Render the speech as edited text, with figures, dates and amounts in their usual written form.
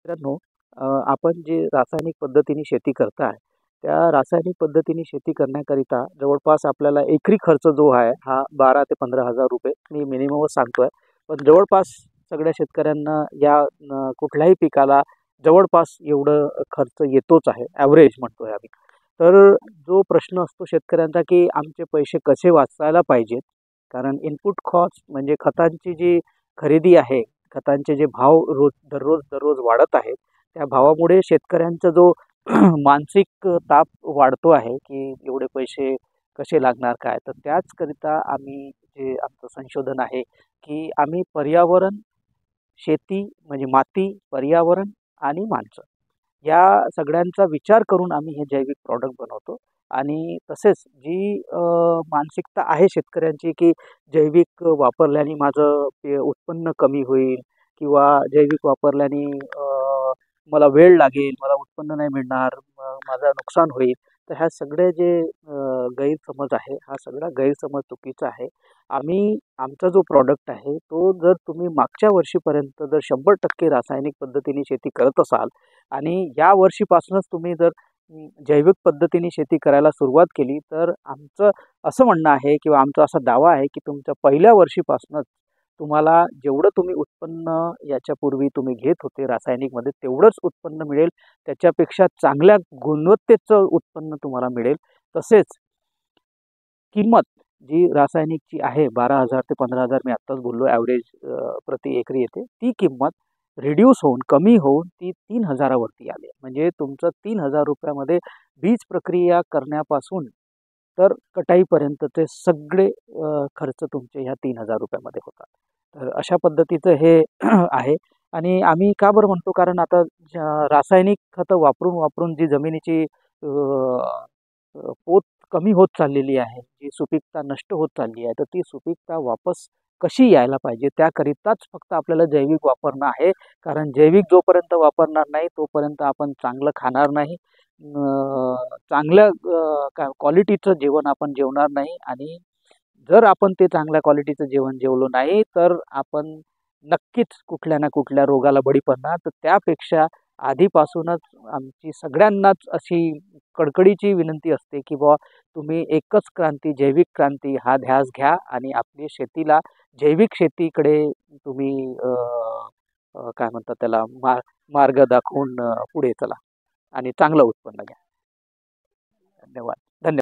मित्रांनो, आपण जे रासायनिक पद्धतीने शेती करताय, त्या रासायनिक पद्धतीने शेती करण्याकरिता जवळपास आपल्याला एकरी खर्च जो आहे हा 12 ते 15,000 रुपये मी मिनिममच सांगतोय. पण जवळपास सगळ्या शेतकऱ्यांना या कुठल्याही पिकाला जवळपास एवढं खर्च येतोच आहे. ॲव्हरेज म्हणतोय आम्ही. तर जो प्रश्न असतो शेतकऱ्यांचा, की आमचे पैसे कसे वाचवायला पाहिजेत? कारण इनपुट कॉस्ट म्हणजे खतांची जी खरेदी आहे, खतांचे जे भाव दररोज वाढत आहेत. त्या भावामुळे शेतकऱ्यांचा जो मानसिक ताप वाढतो आहे, की एवढे पैसे कसे लागणार काय? तर त्याचकरिता आम्ही जे आमचं संशोधन आहे, की आम्ही पर्यावरण, शेती म्हणजे माती, पर्यावरण आणि माणसं या सगळ्यांचा विचार करून आम्ही हे जैविक प्रॉडक्ट बनवतो. आणि तसेच जी मानसिकता आहे शेतकऱ्यांची, की जैविक वापरल्याने माझं ते उत्पन्न कमी होईल किंवा जैविक वापरल्याने मला वेळ लागेल, मला उत्पन्न नाही मिळणार, माझं नुकसान होईल. तर ह्या सगळे जे गैरसमज आहे, हा सगळा गैरसमज चुकीचा आहे. आम्ही आमचा जो प्रॉडक्ट आहे, तो जर तुम्ही मागच्या वर्षीपर्यंत जर 100% रासायनिक पद्धतीने शेती करत असाल आणि या वर्षीपासूनच तुम्ही जर जैविक पद्धतीने शेती करायला सुरुवात केली, तर आमचं असं म्हणणं आहे किंवा आमचा असा दावा आहे, की तुमच्या पहिल्या वर्षीपासूनच तुम्हाला जेवढं तुम्ही उत्पन्न याच्यापूर्वी तुम्ही घेत होते रासायनिकमध्ये, तेवढंच उत्पन्न मिळेल. त्याच्यापेक्षा चांगल्या गुणवत्तेचं उत्पन्न तुम्हाला मिळेल. तसेच किंमत जी रासायनिकची आहे 12,000 ते 15,000 मी आत्ताच बोललो ॲव्हरेज प्रति एकरी येते. ती किंमत रिड्यूस होऊन, कमी होऊन ती 3,000 वरती आली. म्हणजे तुमचं 3,000 रुपयामध्ये बीज प्रक्रिया करण्यापासून तर कटाईपर्यंतचे सगळे खर्च तुमचे ह्या 3,000 रुपयामध्ये होतात. तर अशा पद्धतीचं हे आहे. आणि आम्ही का बरं म्हणतो, कारण आता रासायनिक खतं वापरून जी जमिनीची पोत कमी होत चाललेली आहे, जी सुपीकता नष्ट होत चालली आहे, तर ती सुपीकता वापस कशी यायला पाहिजे त्याकरिताच फक्त आपल्याला जैविक वापरणं आहे. कारण जैविक जोपर्यंत वापरणार नाही तोपर्यंत आपण चांगलं खाणार नाही. चांगल्या काय क्वालिटीचं जेवण आपण जेवणार नाही. आणि जर आपण ते चांगल्या क्वालिटीचं जेवण जेवलो नाही, तर आपण नक्कीच कुठल्या ना कुठल्या रोगाला बळी पडणार. तर त्यापेक्षा आधीपासूनच आमची सगळ्यांनाच अशी कडकडीची विनंती असते, की बुवा तुम्ही एकच क्रांती, जैविक क्रांती हा ध्यास घ्या आणि आपली शेतीला जैविक शेतीकडे तुम्ही काय म्हणतात त्याला मार्ग दाखवून पुढे चला आणि चांगलं उत्पन्न घ्या. धन्यवाद.